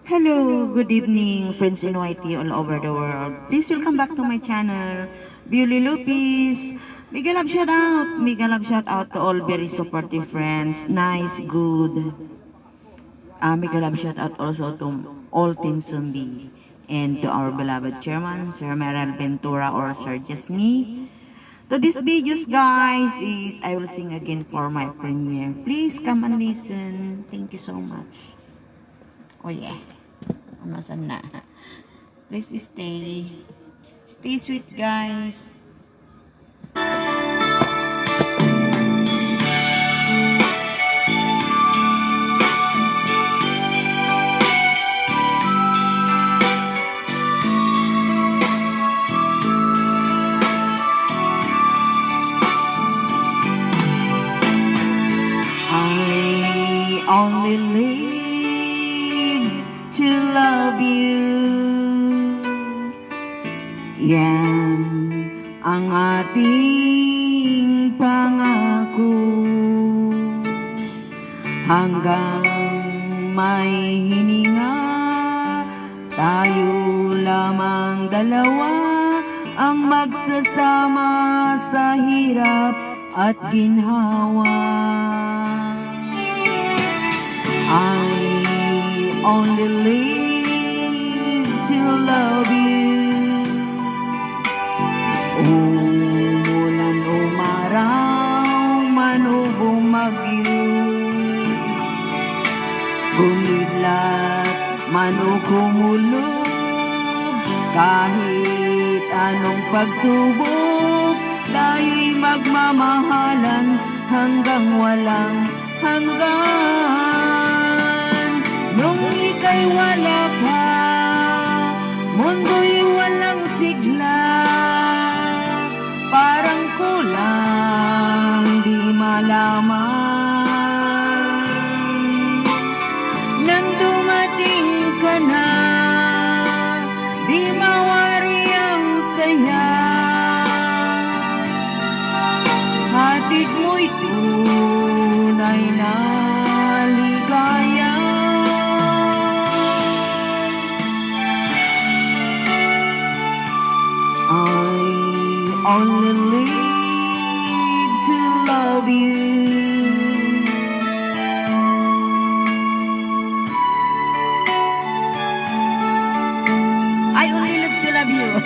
Hello, good evening, friends in YT all over the world. Please welcome back to my channel, Beauty Lupis. Mega love shout out, mega love shout out to all very supportive friends. Nice, good. Mega love shout out also to all Team Zombie and to our beloved chairman, Sir Meral Ventura or Sir Jasmine. To this videos, guys, is I will sing again for my premiere. Please come and listen. Thank you so much. Oh yeah. Amasan na. Please stay. Stay sweet, guys. I only live to love you. Yan ang ating pangako hanggang may hininga, tayo lamang dalawa ang magsasama sa hirap at ginhawa. I only live to love you. Umulan umaraw man o bumagyo, kumidlat man o kumulog, kahit anong pagsubok, tayo'y magmamahalan hanggang walang hanggan. Nung ika'y wala pa, mundo'y walang sigla, parang kulang di malaman. Nang dumating ka na, di mawari ang saya, hatid mo'y tunay na ligaya. I only live to love you. I only live to love you.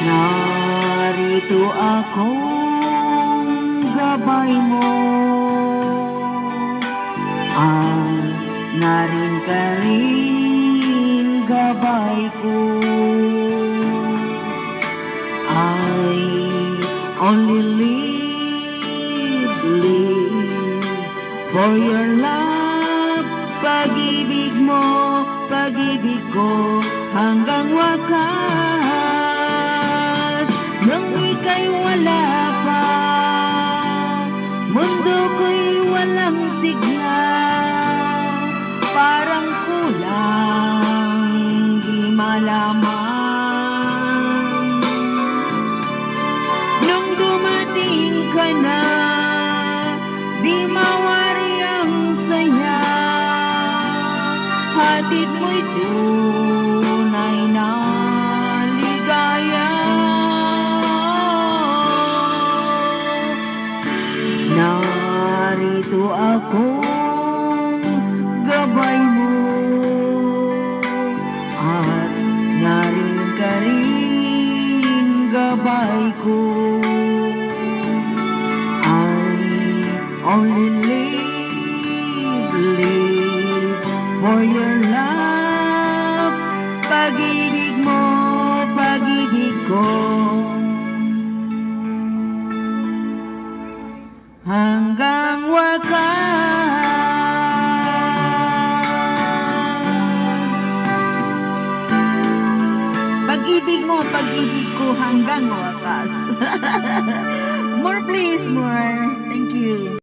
Narito akong gabay mo, narin ka rin gabay ko. I only live for your love, pag-ibig mo, pag-ibig ko hanggang wakas. Nung ika'y wala pa, mundo ko'y walang sigla, parang kulang di malaman. Nung dumating ka na, di mawari ang saya, hatid mo'y tunay na ligaya. Narito akong gabay mo, at narin ka rin gabay ko. I only live for your love, pag-ibig mo, pag-ibig ko hanggang wakas. Pag-ibig mo, pag-ibig ko hanggang wakas. More please, more. Thank you.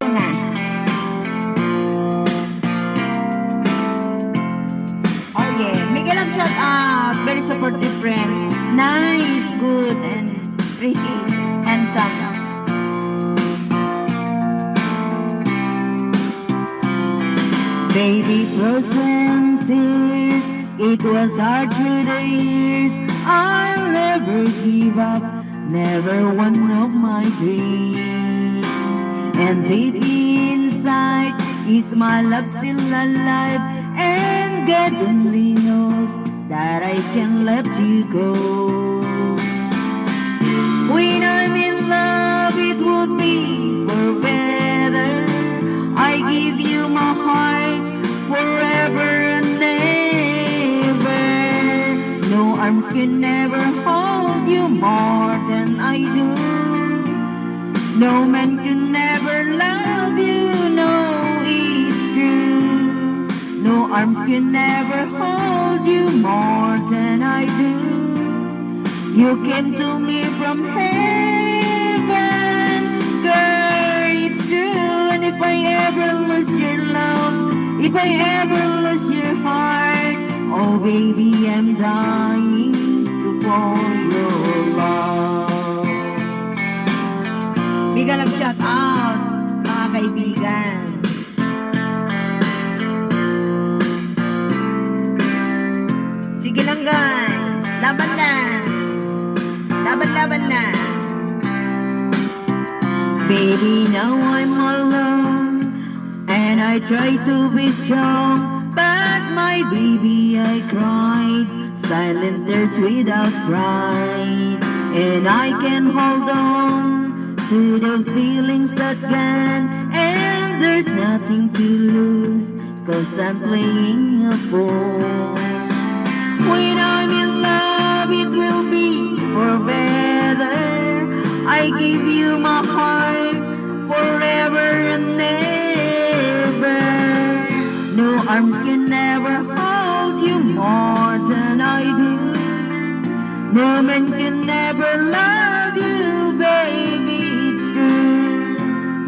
Oh yeah, mega love shout out. Very supportive friends. Nice, good, and pretty, handsome. Baby, frozen tears. It was hard through the years. I'll never give up. Never one of my dreams. And deep inside, is my love still alive? And God only knows that I can't let you go. When I'm in love, it would be for better. I give you my heart forever and ever. No arms can never hold you more than I do. No man can never love you, no, it's true. No arms can never hold you more than I do. You came to me from heaven, girl, it's true. And if I ever lose your love, if I ever lose your heart, oh baby, I'm dying for your love. Big love shout out, mga kaibigan. Sige lang guys, laban lang. Laban-laban lang. Baby, now I'm alone, and I try to be strong, but my baby, I cried. Silent tears without pride, and I can hold on to the feelings that can, and there's nothing to lose, 'cause I'm playing a fool. When I'm in love, it will be for better. I give you my heart forever and ever. No arms can never hold you more than I do. No man can never love you, baby, it's true.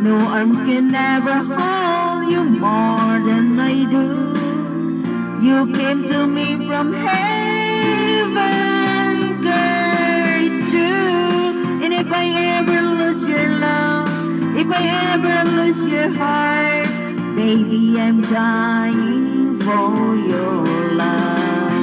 No arms can never hold you more than I do. You came to me from heaven, girl, it's true. And if I ever lose your love, if I ever lose your heart, baby, I'm dying for your love.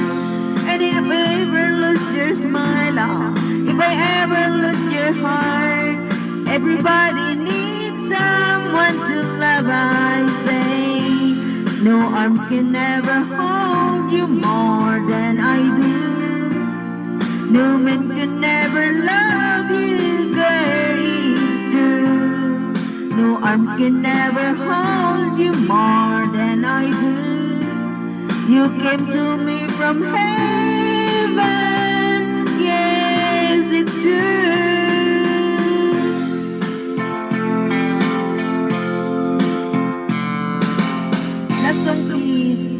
And if I ever lose your smile, if I ever lose your heart, everybody needs someone to love, I say. No arms can never hold you more than I do. No man can never love you, girl, it's true. No arms can never hold you more than I do. You came to me from heaven, yes, it's true. Last song, please.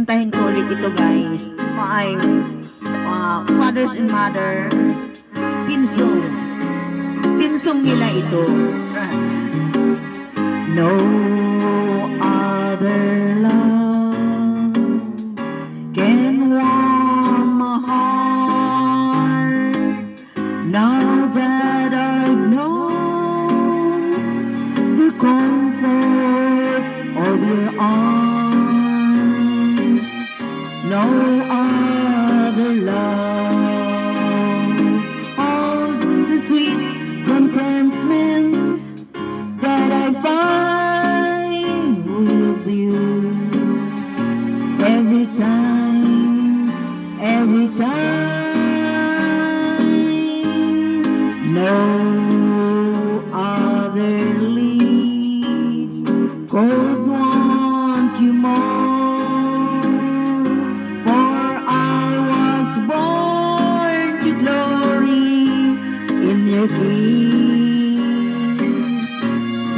Kantahin ko ulit ito, guys. My fathers and mothers, team song. Team song nila ito. No other love can warm my heart. Now that I've known the comfort of your arms, no other love, all the sweet contentment that I find with you. Every time, every time, no other lips could want you more. For I was born to glory in your kiss,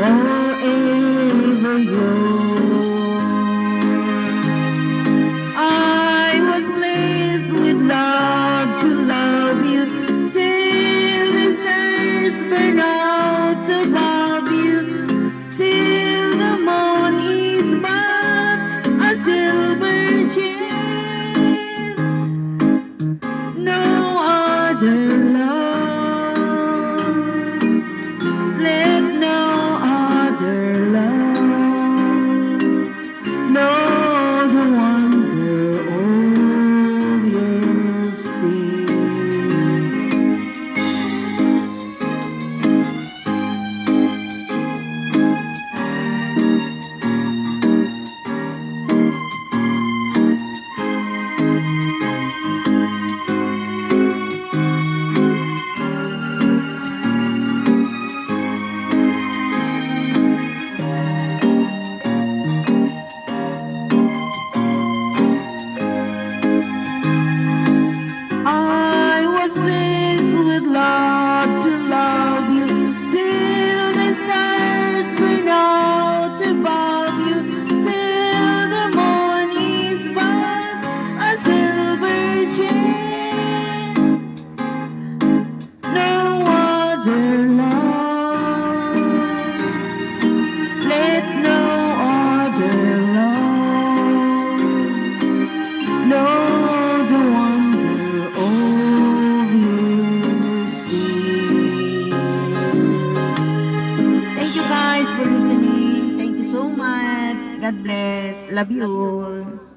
forever yours. I was blessed with love to love you till the stars burn out above you, till the moon is but a silver shade. God bless. Love you all.